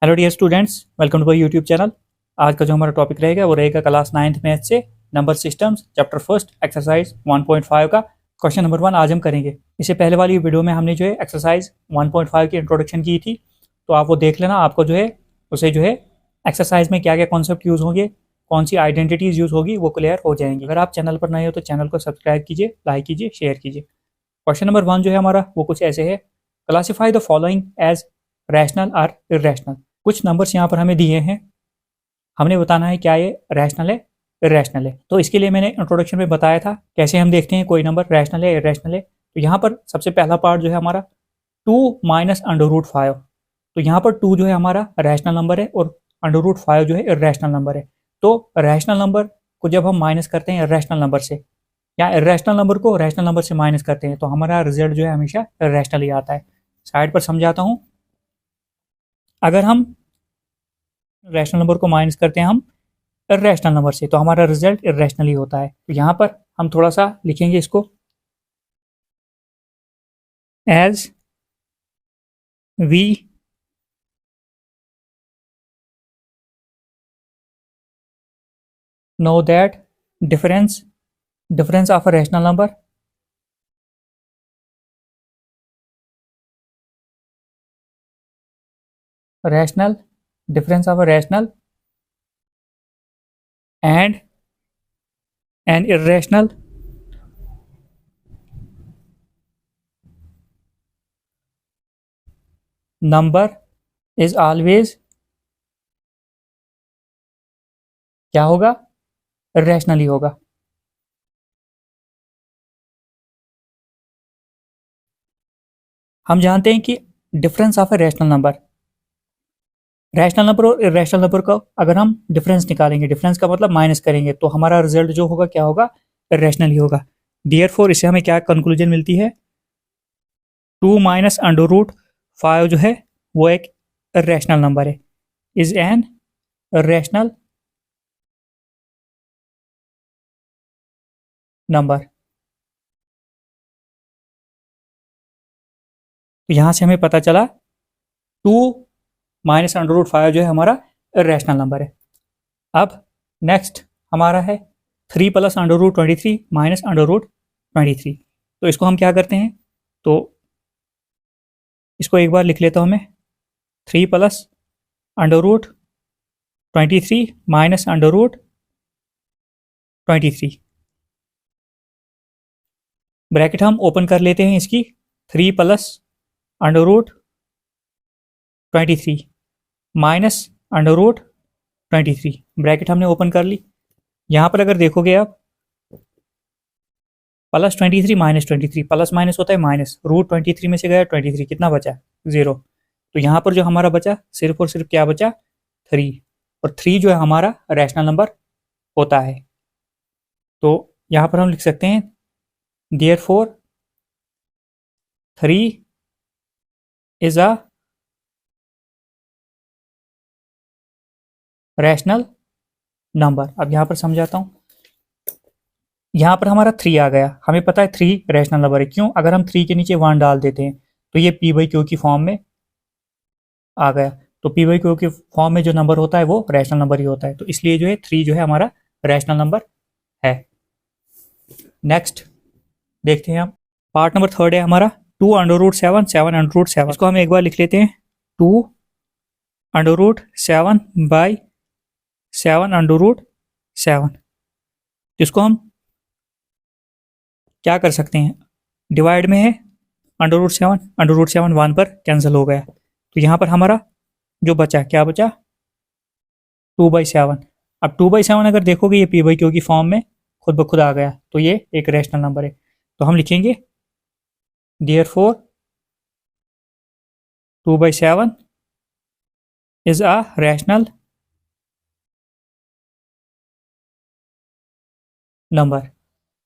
Hello dear students, welcome to my YouTube channel. आज का जो हमारा टॉपिक रहेगा वो रहेगा क्लास 9th मैथ से number systems chapter first exercise 1.5 का क्वेश्चन नंबर 1 आज हम करेंगे। इससे पहले वाली वीडियो में हमने जो है एक्सरसाइज 1.5 की इंट्रोडक्शन की थी, तो आप वो देख लेना। आपको जो है उसे जो है एक्सरसाइज में क्या क्या कॉन्सेप्ट यूज़ होंगे, कौन सी आइडेंटिटीज़ यूज़ होगी, वो क्लियर हो जाएंगी। अगर आप चैनल पर नए हो तो चैनल को सब्सक्राइब कीजिए, लाइक कीजिए, शेयर कीजिए। क्वेश्चन नंबर 1 जो है हमारा वो कुछ ऐसे है। Classify the following as rational और इरेशनल। कुछ नंबर्स यहाँ पर हमें दिए हैं, हमने बताना है क्या ये रैशनल है इरेशनल है। तो इसके लिए मैंने इंट्रोडक्शन में बताया था कैसे हम देखते हैं कोई नंबर रैशनल है इरेशनल है। तो यहाँ पर सबसे पहला पार्ट जो है हमारा 2 माइनस √5। तो यहाँ पर 2 जो है हमारा रैशनल नंबर है और √5 जो है इरेशनल नंबर है। तो रैशनल नंबर को जब हम माइनस करते हैं इरेशनल नंबर से या इरेशनल नंबर को रैशनल नंबर से माइनस करते हैं तो हमारा रिजल्ट जो है हमेशा इरेशनल ही आता है। साइड पर समझाता हूँ। अगर हम रैशनल नंबर को माइनस करते हैं हम इरेशनल नंबर से तो हमारा रिजल्ट इरेशनल ही होता है। तो यहाँ पर हम थोड़ा सा लिखेंगे इसको as we know that difference of a rational number rational difference of a rational and an irrational number is always क्या होगा, इरेशनल ही होगा। हम जानते हैं कि difference of a rational number और इरेशनल नंबर का अगर हम डिफरेंस निकालेंगे, डिफरेंस का मतलब माइनस करेंगे, तो हमारा रिजल्ट जो होगा क्या होगा, इरेशनल ही होगा। देयरफॉर इससे हमें क्या कंक्लूजन मिलती है, 2 माइनस √5 जो है वो एक इरेशनल नंबर है, इज एन इरेशनल नंबर। तो यहाँ से हमें पता चला 2 माइनस √5 जो है हमारा इरेशनल नंबर है। अब नेक्स्ट हमारा है 3 प्लस √23 माइनस √23। तो इसको हम क्या करते हैं, तो इसको एक बार लिख लेता हूँ मैं। 3 प्लस √23 माइनस √23 ब्रैकेट हम ओपन कर लेते हैं इसकी। 3 प्लस √23 माइनस √23 ब्रैकेट हमने ओपन कर ली। यहाँ पर अगर देखोगे आप +23 -23, प्लस माइनस होता है माइनस, √23 में से गया 23, कितना बचा 0। तो यहाँ पर जो हमारा बचा सिर्फ और सिर्फ क्या बचा 3, और 3 जो है हमारा रैशनल नंबर होता है। तो यहाँ पर हम लिख सकते हैं therefore 3 is a rational number. अब यहाँ पर समझाता हूँ। यहाँ पर हमारा 3 आ गया, हमें पता है 3 रैशनल नंबर है। क्यों, अगर हम 3 के नीचे 1 डाल देते हैं तो ये p/q की फॉर्म में आ गया। तो p/q के फॉर्म में जो नंबर होता है वो रैशनल नंबर ही होता है। तो इसलिए जो है 3 जो है हमारा रैशनल नंबर है। नेक्स्ट देखते हैं हम। पार्ट नंबर 3 है हमारा 2 √7 7 √7। इसको हम एक बार लिख लेते हैं 2 √7 बाई 7 √7। इसको हम क्या कर सकते हैं, डिवाइड में है √7 1 पर कैंसिल हो गया। तो यहाँ पर हमारा जो बचा क्या बचा 2/7। अब 2/7 अगर देखोगे ये p/q की फॉर्म में खुद ब खुद आ गया, तो ये एक रैशनल नंबर है। तो हम लिखेंगे therefore 2/7 is a rational number.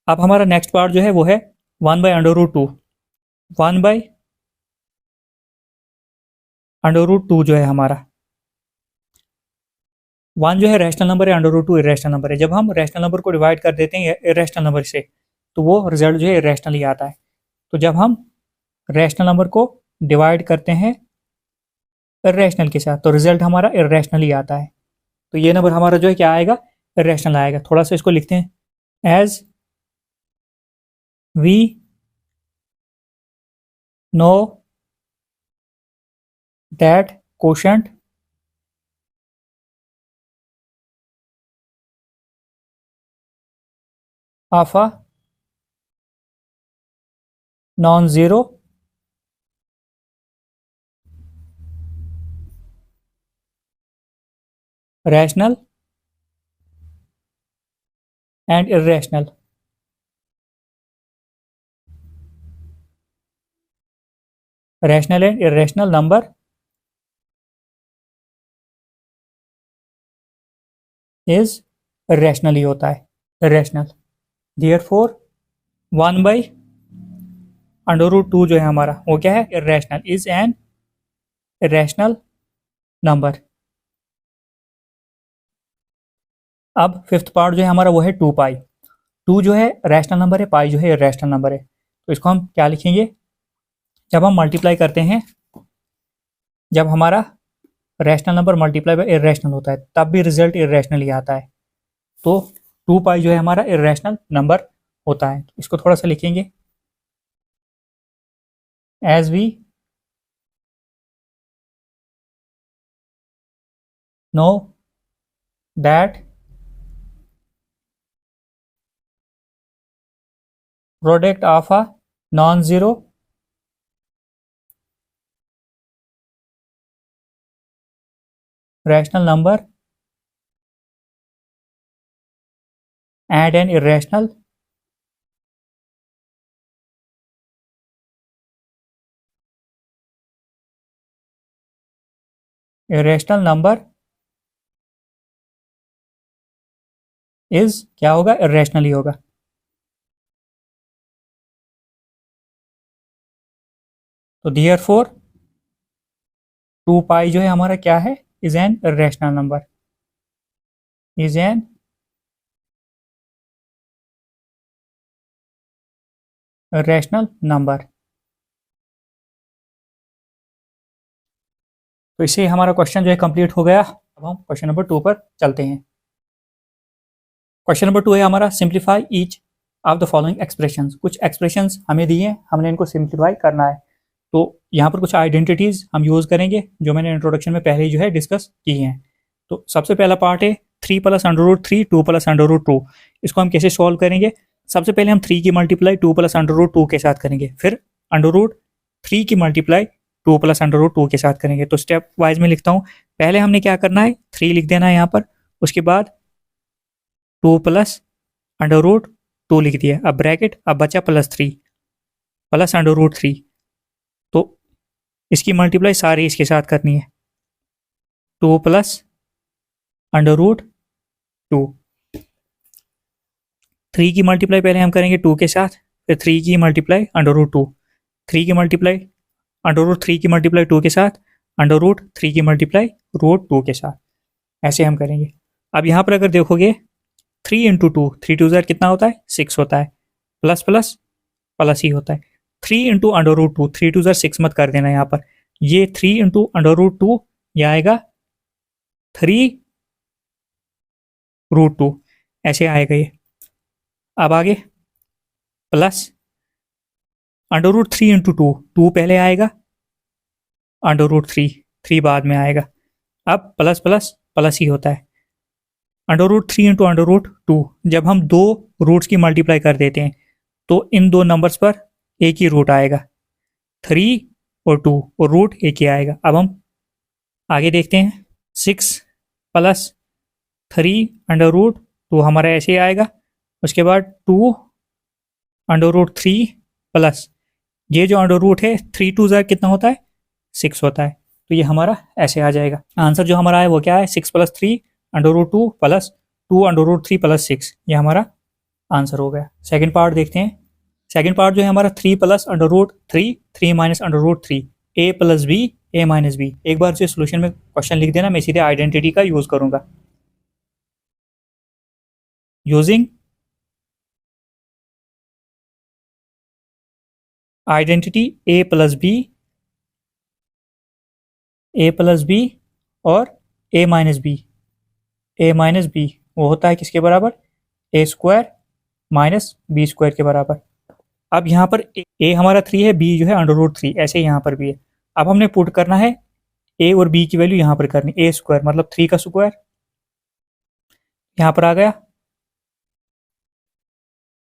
अब हमारा नेक्स्ट पार्ट जो है वो है 1/√2। 1/√2 जो है हमारा 1 जो है रैशनल नंबर है, √2 इरेशनल नंबर है। जब हम रैशनल नंबर को डिवाइड कर देते हैं इरेशनल नंबर से तो वो रिजल्ट जो है इरेशनल ही आता है। तो जब हम रैशनल नंबर को डिवाइड करते हैं इर्रेशनल के साथ, तो रिजल्ट हमारा इर्रेशनल ही आता है। तो ये नंबर हमारा जो है क्या आएगा, इर्रेशनल आएगा। थोड़ा सा इसको लिखते हैं, as we know that quotient of a non-zero rational and irrational rational and irrational number is irrational ही होता है, irrational। therefore 1/√2 जो है हमारा वो क्या है, irrational, is an irrational number। अब फिफ्थ पार्ट जो है हमारा वो है 2 पाई। 2 जो है रैशनल नंबर है, पाई जो है इरेशनल नंबर है। तो इसको हम क्या लिखेंगे, जब हम मल्टीप्लाई करते हैं, जब हमारा rational number multiply by irrational होता है तब भी रिजल्ट इरेशनल ही आता है। तो 2 पाई जो है हमारा इरेशनल नंबर होता है। तो इसको थोड़ा सा लिखेंगे, as we know that product of a non zero rational number and an irrational number is क्या होगा, इरेशनल ही होगा। तो देयरफॉर 2 पाई जो है हमारा क्या है, is an irrational number, is an irrational number. तो इससे हमारा क्वेश्चन जो है कंप्लीट हो गया। अब हम क्वेश्चन नंबर 2 पर चलते हैं। क्वेश्चन नंबर 2 है हमारा, simplify each of the following expressions. कुछ एक्सप्रेशंस हमें दिए हैं, हमने इनको सिंप्लीफाई करना है। तो यहाँ पर कुछ आइडेंटिटीज हम यूज करेंगे जो मैंने इंट्रोडक्शन में पहले ही जो है डिस्कस की हैं। तो सबसे पहला पार्ट है 3 + √3 2 + √2। इसको हम कैसे सॉल्व करेंगे, सबसे पहले हम 3 की मल्टीप्लाई 2 + √2 के साथ करेंगे, फिर √3 की मल्टीप्लाई 2 + √2 के साथ करेंगे। तो स्टेप वाइज में लिखता हूँ, पहले हमने क्या करना है, 3 लिख देना है यहाँ पर, उसके बाद 2 + √2 लिख दिया, अब ब्रैकेट, अब बचा +3 + √3। तो इसकी मल्टीप्लाई सारी इसके साथ करनी है, 2 + √2। 3 की मल्टीप्लाई पहले हम करेंगे 2 के साथ, फिर 3 की मल्टीप्लाई √2, 3 की मल्टीप्लाई √3 की मल्टीप्लाई 2 के साथ, √3 की मल्टीप्लाई √2 के साथ, ऐसे हम करेंगे। अब यहाँ पर अगर देखोगे 3 × 2, 3 2 ज़ार कितना होता है, 6 होता है, प्लस प्लस प्लस ही होता है। 3 × √2, 3 2 ज़ार 6 मत कर देना यहाँ पर, ये 3 × √2 ये आएगा 3√2, ऐसे आएगा ये। अब आगे प्लस √3 × 2, 2 पहले आएगा, √3 3 बाद में आएगा। अब प्लस प्लस प्लस ही होता है, √3 × √2। जब हम दो रूट्स की मल्टीप्लाई कर देते हैं तो इन दो नंबर्स पर एक ही रूट आएगा, 3 और 2, और रूट एक ही आएगा। अब हम आगे देखते हैं, 6 + 3 √2 हमारा ऐसे ही आएगा, उसके बाद 2 √3 प्लस ये जो अंडर रूट है 3 2 ज़ार कितना होता है, 6 होता है। तो ये हमारा ऐसे आ जाएगा। आंसर जो हमारा है वो क्या है, 6 + 3 √2 प्लस 2 √3 + 6, ये हमारा आंसर हो गया। सेकंड पार्ट देखते हैं। सेकंड पार्ट जो है हमारा 3 + √3 3 - √3 a + b a - b। एक बार जो सोल्यूशन में क्वेश्चन लिख देना, मैं सीधे आइडेंटिटी का यूज करूंगा। Using identity a + b A plus B और A minus B, A minus B वो होता है किसके बराबर, A square minus B square के बराबर। अब यहाँ पर ए हमारा 3 है, बी जो है √3, ऐसे ही यहाँ पर भी है। अब हमने पुट करना है ए और बी की वैल्यू यहाँ पर करनी, ए स्क्वायर मतलब 3 का स्क्वायर यहाँ पर आ गया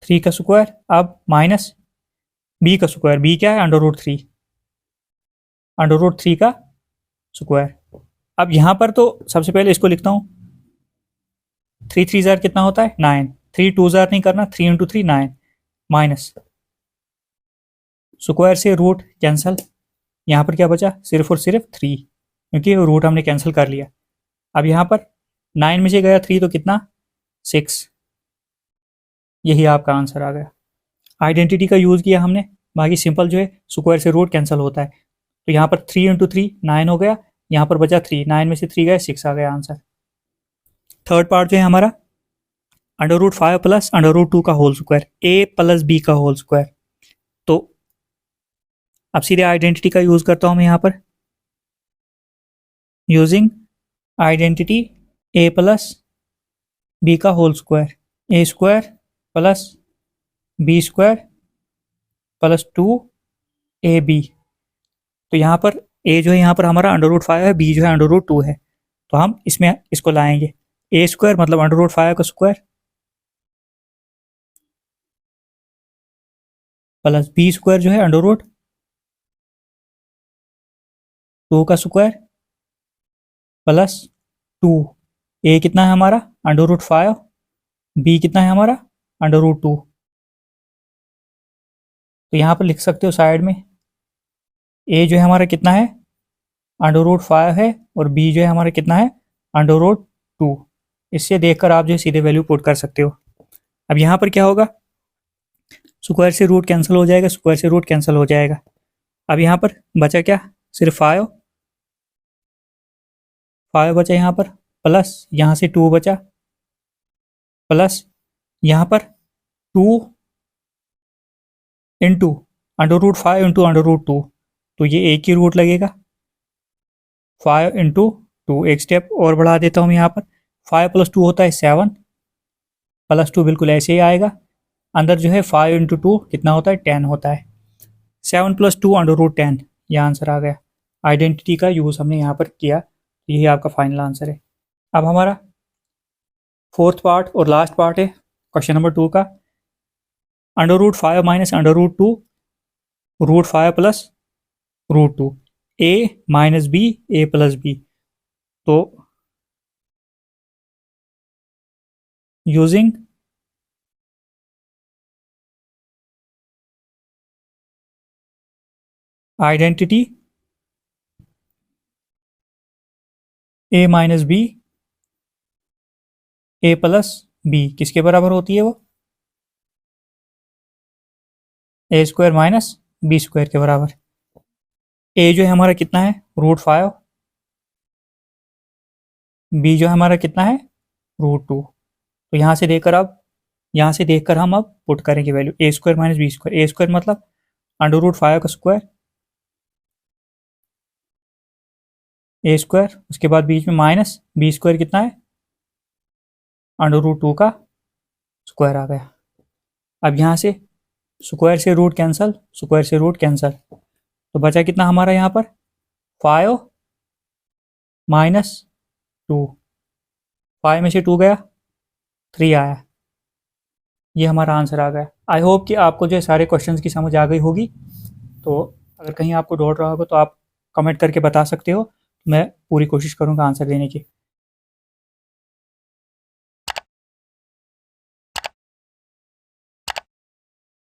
3 का स्क्वायर, अब माइनस बी का स्क्वायर, बी क्या है √3, √3 का स्क्वायर। अब यहाँ पर तो सबसे पहले इसको लिखता हूँ, 3 3 जार कितना होता है 9, 3 2 जार नहीं करना, 3 × 3 9, माइनस स्क्वायर से रूट कैंसिल, यहाँ पर क्या बचा सिर्फ और सिर्फ 3, क्योंकि रूट हमने कैंसिल कर लिया। अब यहाँ पर 9 में से गया 3 तो कितना 6, यही आपका आंसर आ गया। आइडेंटिटी का यूज़ किया हमने, बाकी सिंपल जो है स्क्वायर से रूट कैंसिल होता है। तो यहाँ पर 3 × 3 9 हो गया, यहाँ पर बचा 3, 9 में से 3 गए 6 आ गया आंसर। थर्ड पार्ट जो है हमारा √5 प्लस √2 का होल स्क्वायर, ए प्लस बी का होल स्क्वायर। तो अब सीधे आइडेंटिटी का यूज़ करता हूँ मैं यहाँ पर, using identity A plus B का whole square, A square plus B square plus 2ab। तो यहाँ पर ए जो है यहाँ पर हमारा √5 है, बी जो है √2 है, तो हम इसमें इसको लाएंगे, ए स्क्वायर मतलब √5 का स्क्वायर प्लस बी स्क्वायर जो है √2 का स्क्वायर प्लस 2, ए कितना है हमारा √5, बी कितना है हमारा √2। तो यहाँ पर लिख सकते हो साइड में, ए जो है हमारा कितना है √5 है और बी जो है हमारा कितना है √2। इससे देखकर आप जो है सीधे वैल्यू पुट कर सकते हो। अब यहाँ पर क्या होगा, स्क्वायर से रूट कैंसिल हो जाएगा, स्क्वायर से रूट कैंसिल हो जाएगा। अब यहाँ पर बचा क्या, सिर्फ 5 बचा यहाँ पर, प्लस यहाँ से 2 बचा, प्लस यहाँ पर 2 इंटू √5 इंटू √2, तो ये एक ही रूट लगेगा, 5 × 2। एक स्टेप और बढ़ा देता हूँ यहाँ पर, 5 + 2 होता है 7, प्लस 2 बिल्कुल ऐसे ही आएगा, अंदर जो है 5 × 2 कितना होता है 10 होता है, 7 + 2 √10, यह आंसर आ गया। आइडेंटिटी का यूज़ हमने यहाँ पर किया, यही आपका फाइनल आंसर है। अब हमारा फोर्थ पार्ट और लास्ट पार्ट है क्वेश्चन नंबर 2 का, √5 माइनस √2 √5 प्लस √2, ए माइनस बी ए प्लस बी। तो यूजिंग आइडेंटिटी ए माइनस बी ए प्लस बी किसके बराबर होती है, वो ए स्क्वायर माइनस बी स्क्वायर के बराबर। ए जो है हमारा कितना है √5, बी जो है हमारा कितना है √2। तो यहाँ से देखकर हम अब पुट करेंगे value, A square minus B square, A square मतलब √5 का स्क्वायर, ए स्क्वायर, उसके बाद बीच में माइनस बी स्क्वायर कितना है √2 का स्क्वायर आ गया। अब यहाँ से स्क्वायर से रूट कैंसिल, स्क्वायर से रूट कैंसिल, तो बचा कितना हमारा यहाँ पर 5 माइनस 2, 5 में से 2 गया 3 आया, ये हमारा आंसर आ गया। आई होप कि आपको जो है सारे क्वेश्चंस की समझ आ गई होगी। तो अगर कहीं आपको डाउट रहा होगा तो आप कमेंट करके बता सकते हो, मैं पूरी कोशिश करूँगा आंसर देने की।